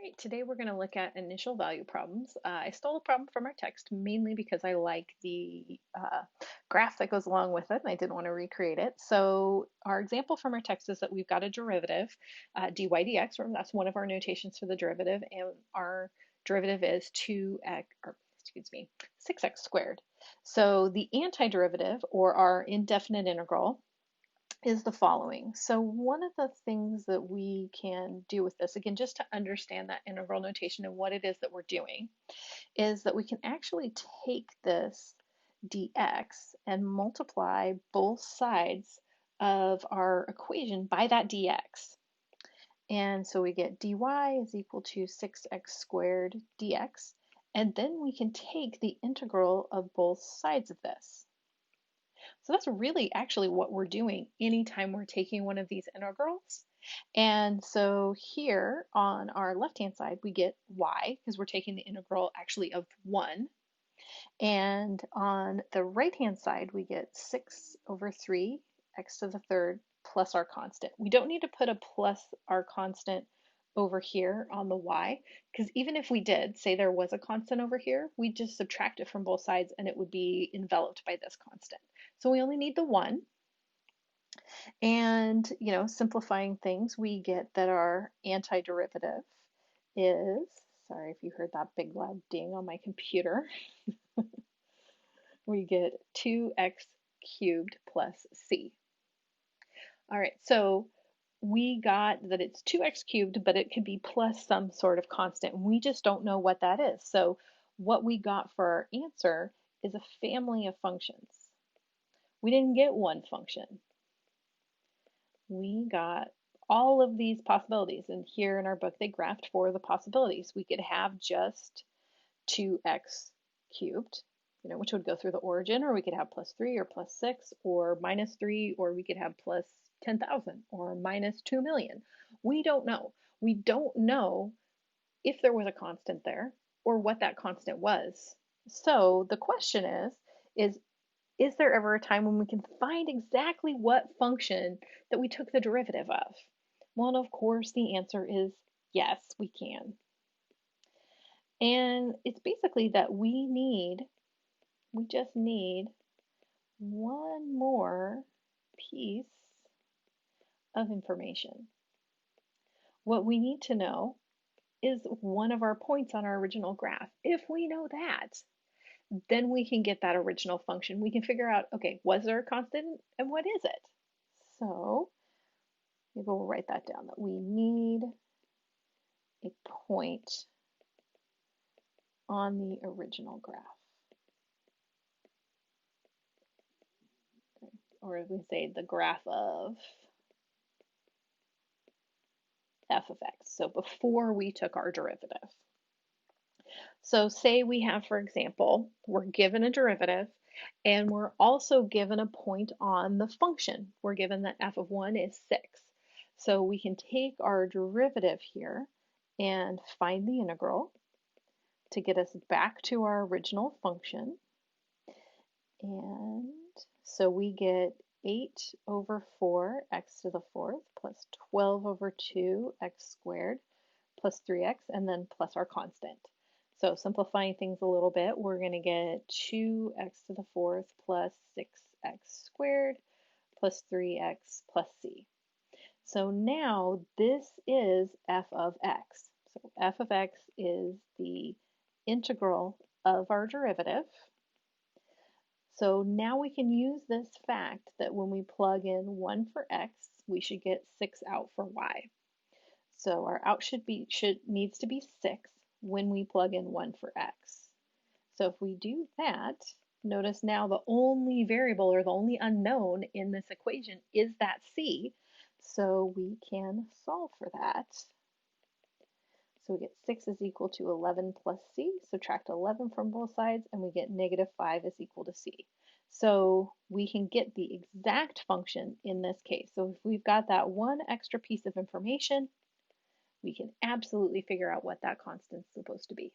Great. Today we're going to look at initial value problems. I stole a problem from our text mainly because I like the graph that goes along with it and I didn't want to recreate it. So our example from our text is that we've got a derivative, dy dx, or that's one of our notations for the derivative, and our derivative is 2x, or excuse me, 6x squared. So the antiderivative, or our indefinite integral, is the following. So one of the things that we can do with this, again, just to understand that integral notation and what it is that we're doing, is that we can actually take this dx and multiply both sides of our equation by that dx. And so we get dy is equal to 6x squared dx, and then we can take the integral of both sides of this. So that's really actually what we're doing anytime we're taking one of these integrals. And so here on our left-hand side, we get y because we're taking the integral actually of 1. And on the right-hand side, we get 6 over 3 x to the third plus our constant. We don't need to put a plus our constant over here on the y, because even if we did, say there was a constant over here, we'd just subtract it from both sides and it would be enveloped by this constant. So we only need the 1. And, simplifying things, we get that our antiderivative is, sorry if you heard that big loud ding on my computer, we get 2x cubed plus c. All right, so we got that it's 2x cubed, but it could be plus some sort of constant. We just don't know what that is. So what we got for our answer is a family of functions. We didn't get one function. We got all of these possibilities. And here in our book, they graphed for the possibilities. We could have just 2x cubed, which would go through the origin, or we could have plus 3 or plus 6 or minus 3, or we could have plus 10,000 or minus 2 million. We don't know. We don't know if there was a constant there or what that constant was. So the question is there ever a time when we can find exactly what function that we took the derivative of? Well, of course, the answer is yes, we can. And it's basically that we just need one more piece of information. What we need to know is one of our points on our original graph. If we know that, then we can get that original function. We can figure out, okay, was there a constant and what is it? So maybe we'll write that down, that we need a point on the original graph. Okay. Or we say the graph of f of x. So before we took our derivative. So say we have, for example, we're given a derivative and we're also given a point on the function. We're given that f of 1 is 6. So we can take our derivative here and find the integral to get us back to our original function. And so we get 8 over 4 x to the fourth plus 12 over 2 x squared plus 3x, and then plus our constant. So simplifying things a little bit, we're going to get 2x to the fourth plus 6x squared plus 3x plus c. So now this is f of x. So f of x is the integral of our derivative. So now we can use this fact that when we plug in 1 for x, we should get 6 out for y. So our out needs to be 6 when we plug in 1 for x. So if we do that, notice now the only variable or the only unknown in this equation is that c. So we can solve for that. So we get 6 is equal to 11 plus c. Subtract 11 from both sides, and we get negative 5 is equal to c. So we can get the exact function in this case. So if we've got that one extra piece of information, we can absolutely figure out what that constant's supposed to be.